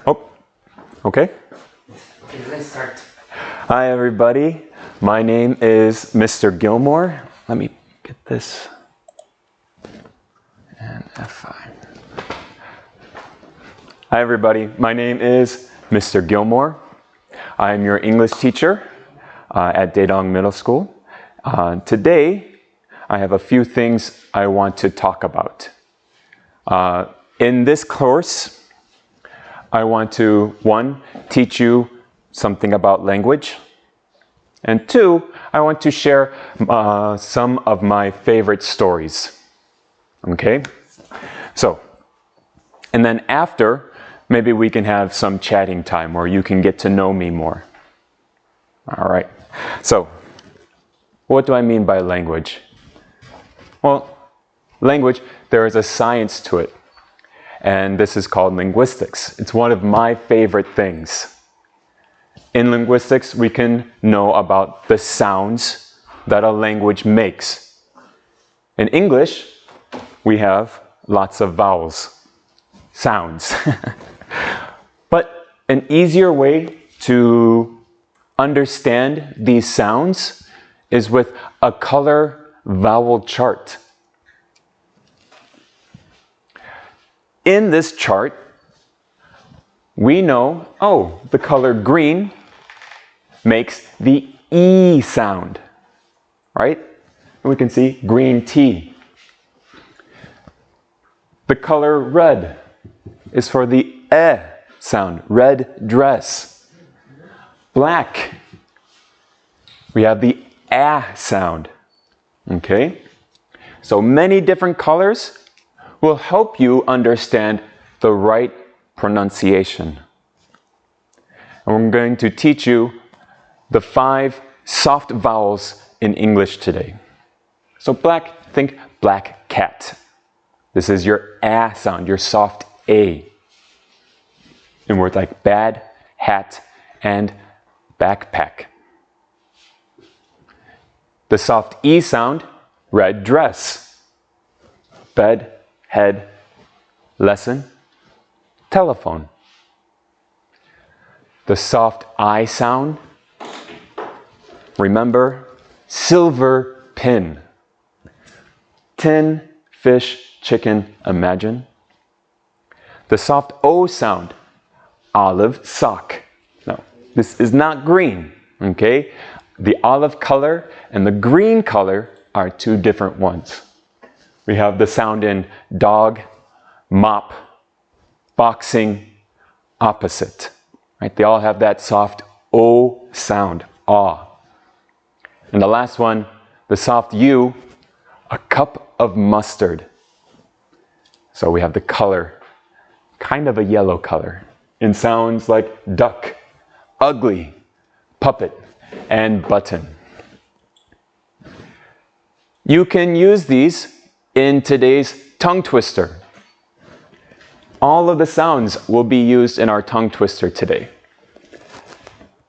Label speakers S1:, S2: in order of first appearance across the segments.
S1: Oh, okay.
S2: Okay, let's start.
S1: Hi everybody, my name is Mr. Gilmore. Let me get this and F5. Hi everybody, my name is Mr. Gilmore. I am your English teacher at Daedong Middle School. Today I have a few things I want to talk about. In this course, I want to, 1, teach you something about language, and 2, I want to share some of my favorite stories. Okay? So, and then after, maybe we can have some chatting time where you can get to know me more. All right. So, what do I mean by language? Well, language, there is a science to it, and this is called linguistics. It's one of my favorite things. In linguistics, we can know about the sounds that a language makes. In English, we have lots of vowels, sounds. But an easier way to understand these sounds is with a color vowel chart. In this chart, we know, oh, the color green makes the E sound, right? And we can see green tea. The color red is for the E sound, red dress. Black, we have the A sound, okay? So many different colors will help you understand the right pronunciation. And we're going to teach you the 5 soft vowels in English today. So black, think black cat. This is your A sound, your soft A. In words like bad, hat, and backpack. The soft E sound, red dress. Bed, head, lesson, telephone. The soft I sound, remember, silver pin. Tin, fish, chicken, imagine. The soft O sound, olive sock. No, this is not green, okay? The olive color and the green color are 2 different ones. We have the sound in dog, mop, boxing, opposite. Right? They all have that soft O sound, aw. And the last one, the soft U, a cup of mustard. So we have the color, kind of a yellow color, in sounds like duck, ugly, puppet, and button. You can use these in today's tongue twister. All of the sounds will be used in our tongue twister today.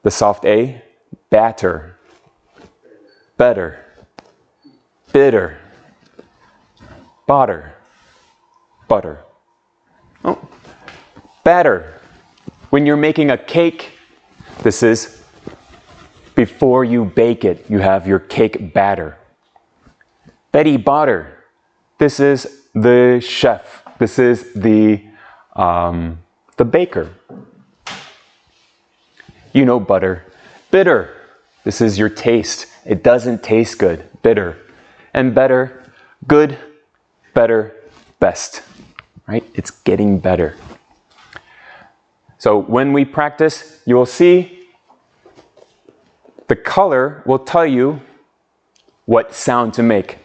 S1: The soft A, batter, better, bitter, butter, butter. Oh, batter. When you're making a cake, this is before you bake it, you have your cake batter. Betty Botter. This is the chef. This is the baker. You know butter. Bitter. This is your taste. It doesn't taste good. Bitter. And better. Good. Better. Best. Right? It's getting better. So when we practice, you will see the color will tell you what sound to make.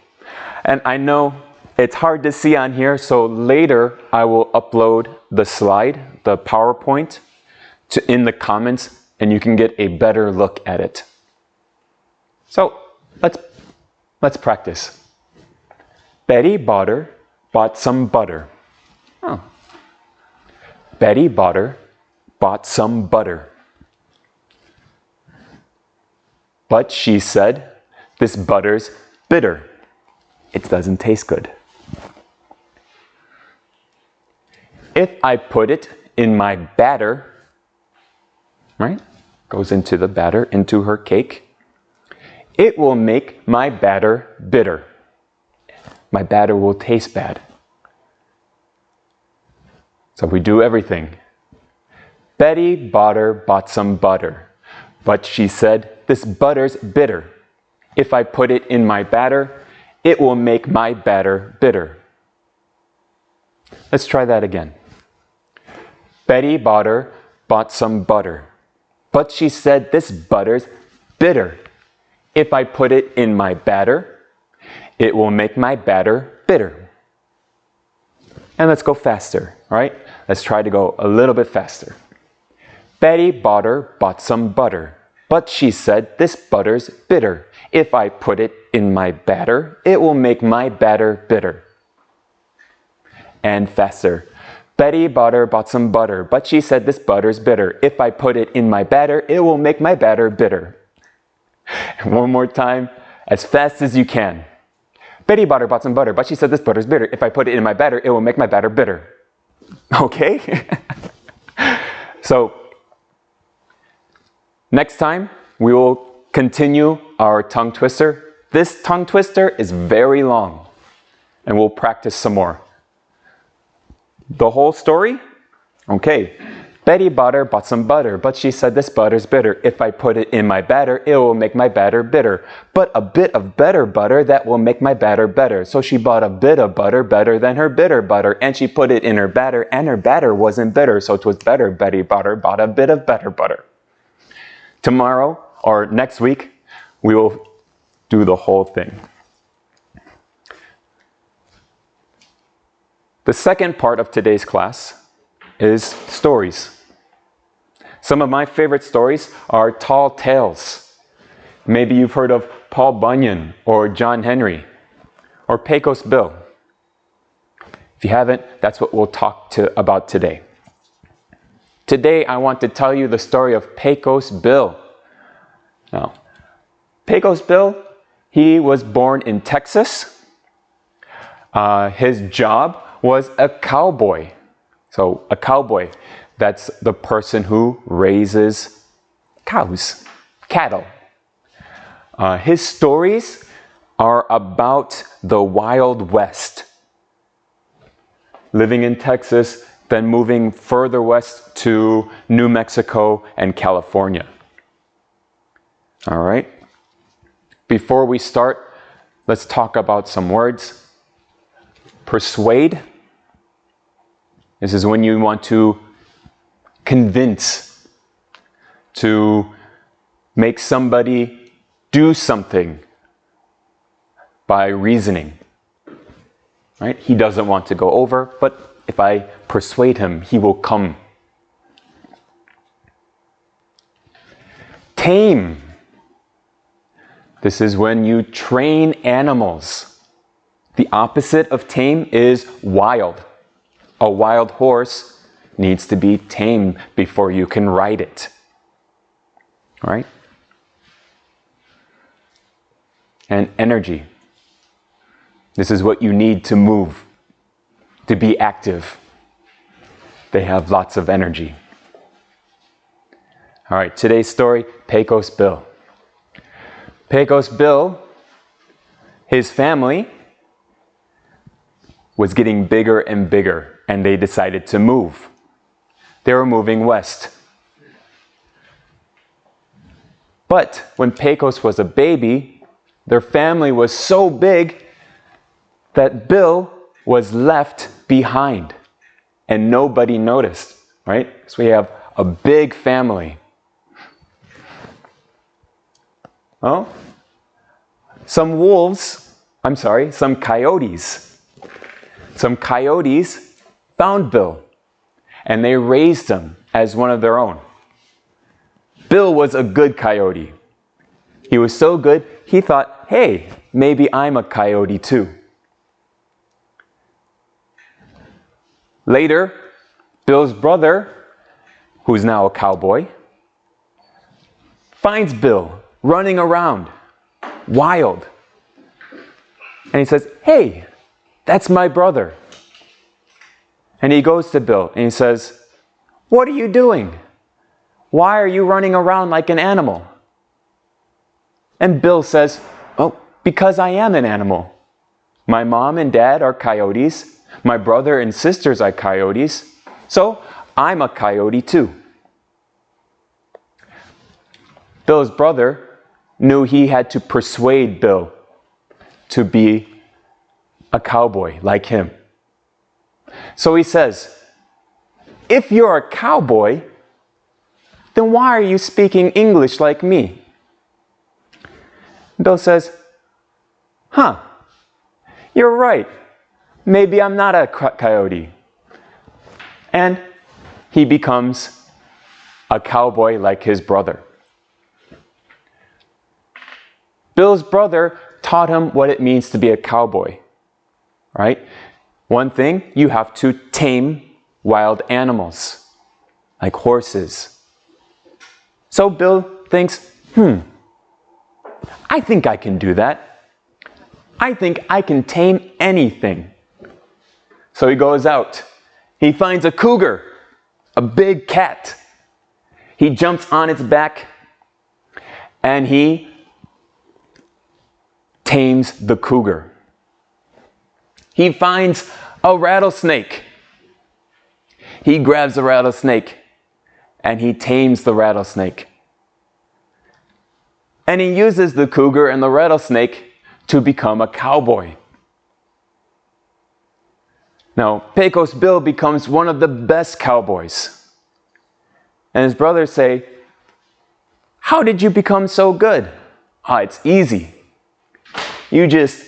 S1: And I know it's hard to see on here, so later I will upload the slide, the PowerPoint, in the comments, and you can get a better look at it. So let's practice. Betty Botter bought some butter. Oh. Betty Botter bought some butter. But she said, this butter's bitter. It doesn't taste good. if I put it in my batter, right? Goes into the batter, into her cake. It will make my batter bitter. My batter will taste bad. So we do everything. Betty bought some butter, but she said, this butter's bitter. If I put it in my batter, it will make my batter bitter. Let's try that again. Betty bought some butter, but she said, this butter's bitter. If I put it in my batter, it will make my batter bitter. And let's go faster, all right? Let's try to go a little bit faster. Betty bought some butter, but she said, this butter's bitter. If I put it in my batter, it will make my batter bitter. And faster. Betty bought some butter, but she said, this butter's bitter. If I put it in my batter, it will make my batter bitter. One more time, as fast as you can. Betty bought some butter, but she said, this butter's bitter. If I put it in my batter, it will make my batter bitter. Okay? So, next time, we will continue our tongue twister. This tongue twister is very long, and we'll practice some more. The whole story? Okay. Betty bought some butter, but she said, this butter's bitter. If I put it in my batter, it will make my batter bitter. But a bit of better butter, that will make my batter better. So she bought a bit of butter better than her bitter butter, and she put it in her batter, and her batter wasn't bitter, so it was better. Betty bought a bit of better butter. Tomorrow, or next week, we will do the whole thing. The second part of today's class is stories. Some of my favorite stories are tall tales. Maybe you've heard of Paul Bunyan or John Henry or Pecos Bill. If you haven't, that's what we'll talk about today. Today I want to tell you the story of Pecos Bill. Now, Pecos Bill, he was born in Texas. His job was a cowboy. So a cowboy, that's the person who raises cows, cattle. His stories are about the Wild West. Living in Texas, then moving further west to New Mexico and California. All right. Before we start, let's talk about some words. Persuade. This is when you want to convince, to make somebody do something by reasoning. Right? He doesn't want to go over, but if I persuade him, he will come. Tame. This is when you train animals. The opposite of tame is wild. A wild horse needs to be tamed before you can ride it. All right? And energy. This is what you need to move, to be active. They have lots of energy. All right, today's story, Pecos Bill. Pecos Bill, his family was getting bigger and bigger, and they decided to move. They were moving west. But when Pecos was a baby, their family was so big that Bill was left behind, and nobody noticed, right? So we have a big family. Oh, some coyotes. Some coyotes found Bill, and they raised him as one of their own. Bill was a good coyote. He was so good, he thought, hey, maybe I'm a coyote too. Later, Bill's brother, who's now a cowboy, finds Bill running around, wild. And he says, hey, that's my brother. And he goes to Bill and he says, "What are you doing? Why are you running around like an animal?" And Bill says, "Oh, because I am an animal. My mom and dad are coyotes. My brother and sisters are coyotes. So I'm a coyote too." Bill's brother knew he had to persuade Bill to be a cowboy like him. So he says, "If you're a cowboy, then why are you speaking English like me?" Bill says, "Huh, you're right. Maybe I'm not a coyote." And he becomes a cowboy like his brother. Bill's brother taught him what it means to be a cowboy, right? One thing, you have to tame wild animals, like horses. So Bill thinks, I think I can do that. I think I can tame anything. So he goes out. He finds a cougar, a big cat. He jumps on its back and he tames the cougar. He finds a rattlesnake. He grabs the rattlesnake and he tames the rattlesnake. And he uses the cougar and the rattlesnake to become a cowboy. Now, Pecos Bill becomes one of the best cowboys. And his brothers say, "How did you become so good?" It's easy. You just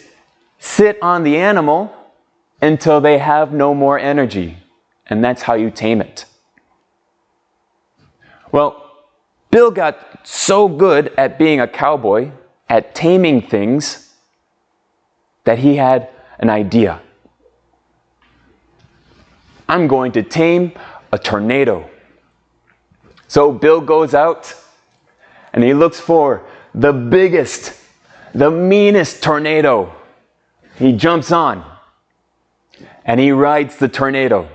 S1: sit on the animal until they have no more energy. And that's how you tame it. Well, Bill got so good at being a cowboy, at taming things, that he had an idea. "I'm going to tame a tornado." So Bill goes out and he looks for the biggest, the meanest tornado. He jumps on and he rides the tornado.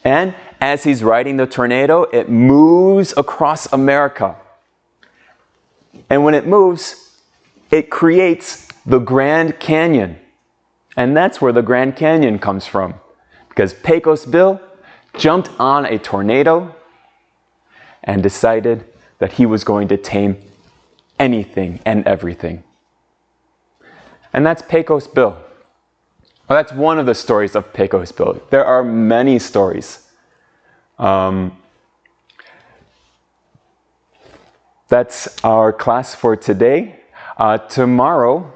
S1: And as he's riding the tornado, it moves across America. And when it moves, it creates the Grand Canyon. And that's where the Grand Canyon comes from. Because Pecos Bill jumped on a tornado and decided that he was going to tame anything and everything. And that's Pecos Bill. Well, that's one of the stories of Pecos Bill. There are many stories. That's our class for today. Tomorrow,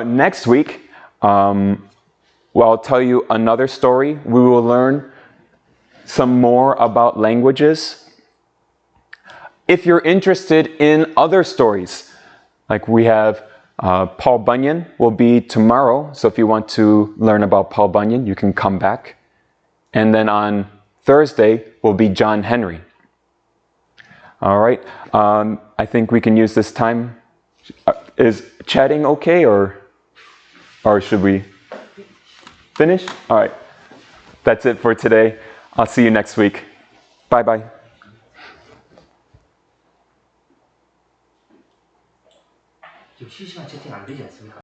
S1: next week, I'll tell you another story. We will learn some more about languages. If you're interested in other stories, like we have Paul Bunyan will be tomorrow. So if you want to learn about Paul Bunyan, you can come back. And then on Thursday will be John Henry. All right. I think we can use this time. Is chatting okay, or should we finish? All right. That's it for today. I'll see you next week. Bye-bye.
S2: 실시간 채팅 안 되지 않습니까?